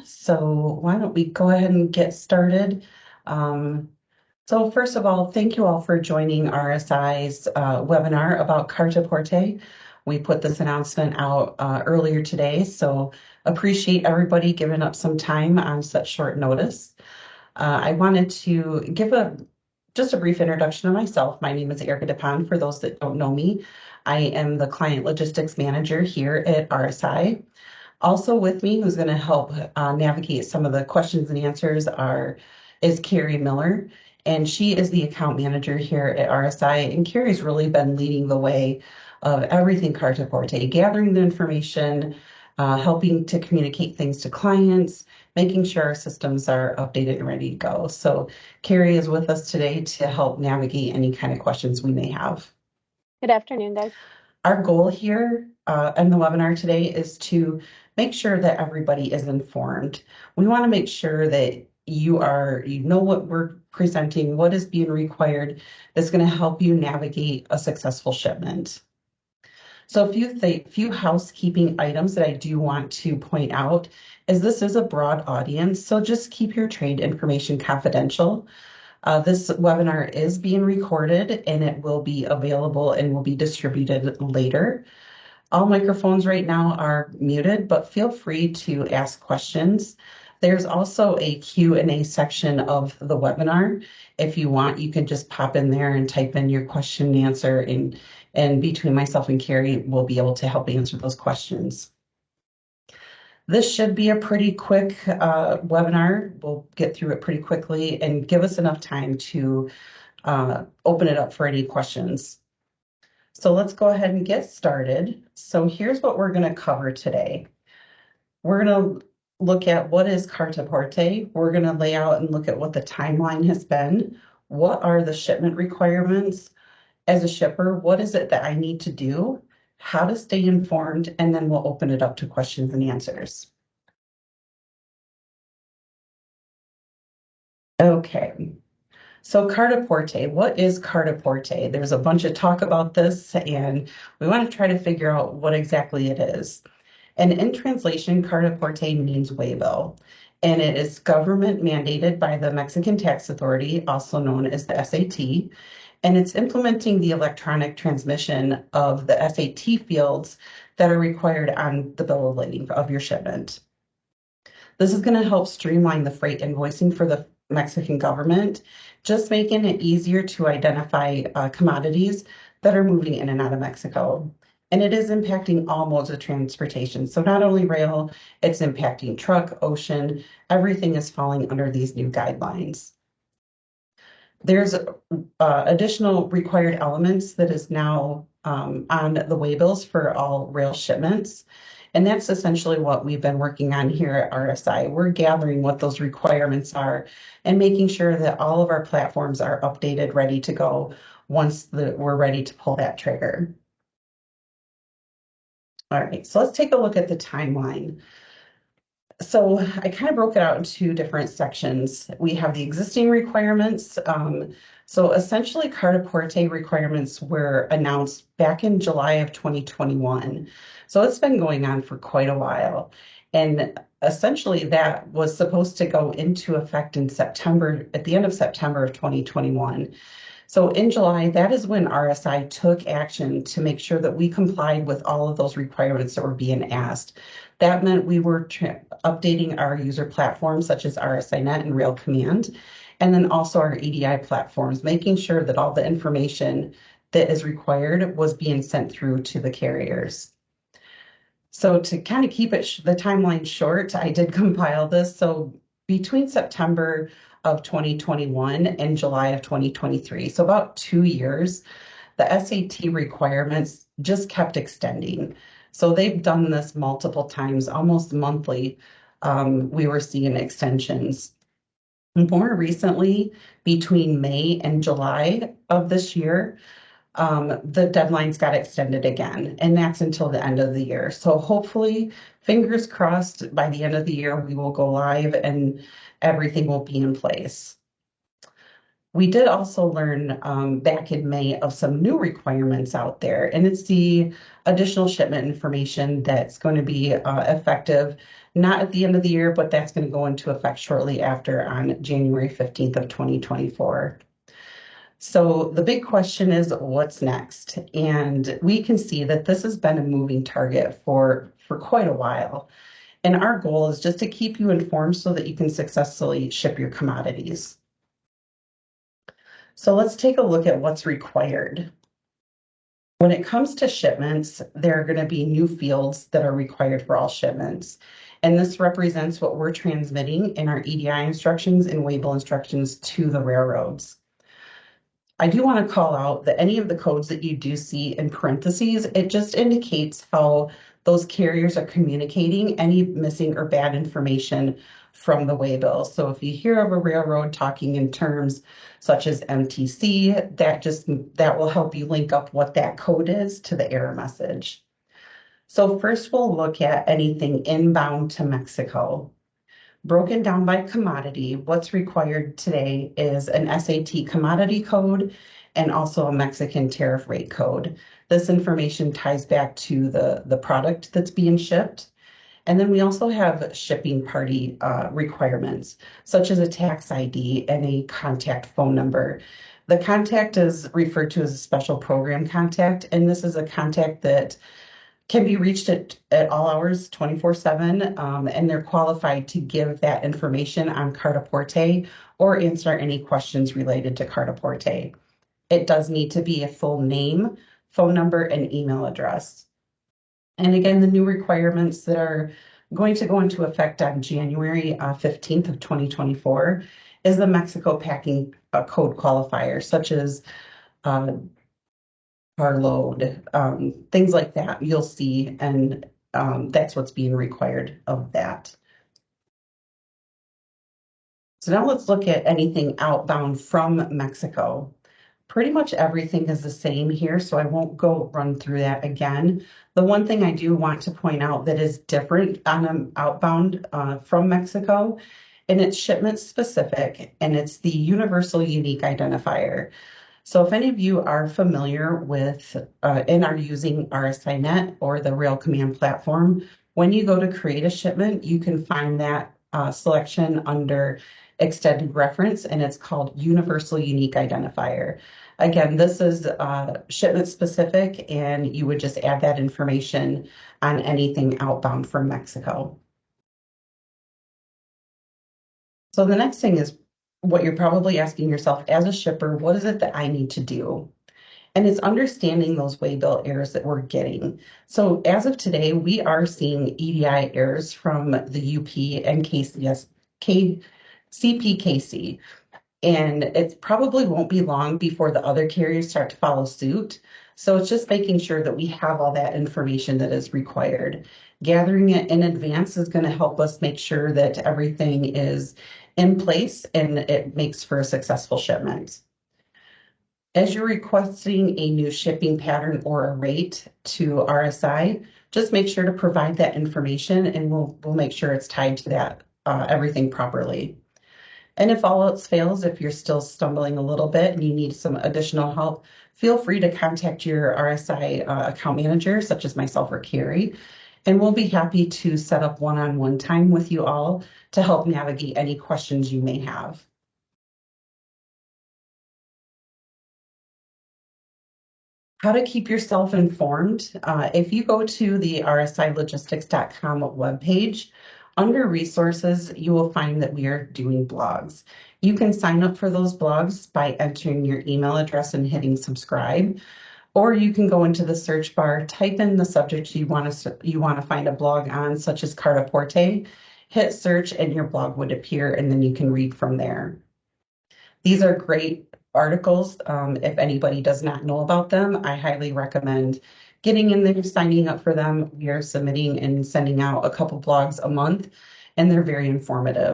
So why don't we go ahead and get started? Um, so first of all, thank you all for joining RSI's webinar about Carta Porte. We put this announcement out earlier today, so appreciate everybody giving up some time on such short notice. I wanted to give just a brief introduction of myself. My name is Erica DePond. For those that don't know me, I am the Client Logistics Manager here at RSI. Also with me, who's going to help navigate some of the questions and answers is Carrie Miller, and she is the account manager here at RSI. And Carrie's really been leading the way of everything Carta Porte, gathering the information, helping to communicate things to clients, making sure our systems are updated and ready to go. So Carrie is with us today to help navigate any kind of questions we may have. Good afternoon, guys. Our goal here in the webinar today is to make sure that everybody is informed. We want to make sure that you know what we're presenting, what is being required that's going to help you navigate a successful shipment. So a few housekeeping items that I do want to point out is this is a broad audience, so just keep your trade information confidential. This webinar is being recorded and it will be available and will be distributed later. All microphones right now are muted, but feel free to ask questions. There's also a Q&A section of the webinar. If you want, you can just pop in there and type in your question and answer, and between myself and Carrie, we'll be able to help answer those questions. This should be a pretty quick webinar. We'll get through it pretty quickly and give us enough time to open it up for any questions. So let's go ahead and get started. So here's what we're going to cover today. We're going to look at what is Carta Porte. We're going to lay out and look at what the timeline has been. What are the shipment requirements? As a shipper, what is it that I need to do? How to stay informed, and then we'll open it up to questions and answers. Okay, so Carta Porte, what is Carta Porte? There's a bunch of talk about this, and we want to try to figure out what exactly it is. And in translation, Carta Porte means waybill, and it is government mandated by the Mexican Tax Authority, also known as the SAT, and it's implementing the electronic transmission of the SAT fields that are required on the bill of lading of your shipment. This is going to help streamline the freight invoicing for the Mexican government, just making it easier to identify commodities that are moving in and out of Mexico. And it is impacting all modes of transportation. So not only rail, it's impacting truck, ocean, everything is falling under these new guidelines. There's additional required elements that is now on the waybills for all rail shipments. And that's essentially what we've been working on here at RSI. We're gathering what those requirements are and making sure that all of our platforms are updated, ready to go once we're ready to pull that trigger. All right, so let's take a look at the timeline. So I kind of broke it out into different sections. We have the existing requirements. So essentially Carta Porte requirements were announced back in July of 2021. So it's been going on for quite a while. And essentially that was supposed to go into effect in September, at the end of September of 2021. So in July, that is when RSI took action to make sure that we complied with all of those requirements that were being asked. That meant we were updating our user platforms such as RSINet and Rail Command, and then also our EDI platforms, making sure that all the information that is required was being sent through to the carriers. So to kind of keep the timeline short, I did compile this. So between September of 2021 and July of 2023, so about 2 years, the SAT requirements just kept extending. So they've done this multiple times, almost monthly. We were seeing extensions. More recently, between May and July of this year, the deadlines got extended again, and that's until the end of the year. So hopefully, fingers crossed, by the end of the year, we will go live and everything will be in place. We did also learn back in May of some new requirements out there, and it's the additional shipment information that's going to be effective Not at the end of the year, but that's going to go into effect shortly after on January 15th of 2024. So the big question is what's next? And we can see that this has been a moving target for quite a while. And our goal is just to keep you informed so that you can successfully ship your commodities. So let's take a look at what's required. When it comes to shipments, there are going to be new fields that are required for all shipments. And this represents what we're transmitting in our EDI instructions and waybill instructions to the railroads. I do want to call out that any of the codes that you do see in parentheses, it just indicates how those carriers are communicating any missing or bad information from the waybill. So if you hear of a railroad talking in terms such as MTC, that will help you link up what that code is to the error message. So first we'll look at anything inbound to Mexico. Broken down by commodity, what's required today is an SAT commodity code and also a Mexican tariff rate code. This information ties back to the product that's being shipped. And then we also have shipping party requirements, such as a tax ID and a contact phone number. The contact is referred to as a special program contact, and this is a contact that can be reached at all hours 24/7, and they're qualified to give that information on Carta Porte or answer any questions related to Carta Porte. It does need to be a full name, phone number, and email address. And again, the new requirements that are going to go into effect on January 15th of 2024 is the Mexico packing code qualifier, such as carload, things like that you'll see, and that's what's being required of that. So now let's look at anything outbound from Mexico. Pretty much everything is the same here, so I won't go run through that again. The one thing I do want to point out that is different on an outbound from Mexico, and it's shipment specific, and it's the universal unique identifier. So if any of you are familiar with and are using RSINet or the Rail Command platform, when you go to create a shipment, you can find that selection under extended reference, and it's called Universal Unique Identifier. Again, this is shipment specific, and you would just add that information on anything outbound from Mexico. So the next thing is what you're probably asking yourself as a shipper, what is it that I need to do? And it's understanding those waybill errors that we're getting. So as of today, we are seeing EDI errors from the UP and CPKC. And it probably won't be long before the other carriers start to follow suit. So it's just making sure that we have all that information that is required. Gathering it in advance is going to help us make sure that everything is in place and it makes for a successful shipment. As you're requesting a new shipping pattern or a rate to RSI, just make sure to provide that information, and we'll make sure it's tied to that everything properly. And if all else fails, if you're still stumbling a little bit and you need some additional help, feel free to contact your RSI account manager, such as myself or Carrie, and we'll be happy to set up one-on-one time with you all to help navigate any questions you may have. How to keep yourself informed. If you go to the rsilogistics.com webpage, under resources, you will find that we are doing blogs. You can sign up for those blogs by entering your email address and hitting subscribe, or you can go into the search bar, type in the subject you want to find a blog on, such as Carta Porte, hit search, and your blog would appear, and then you can read from there. These are great articles. If anybody does not know about them, I highly recommend getting in there, signing up for them. We are submitting and sending out a couple blogs a month, and they're very informative.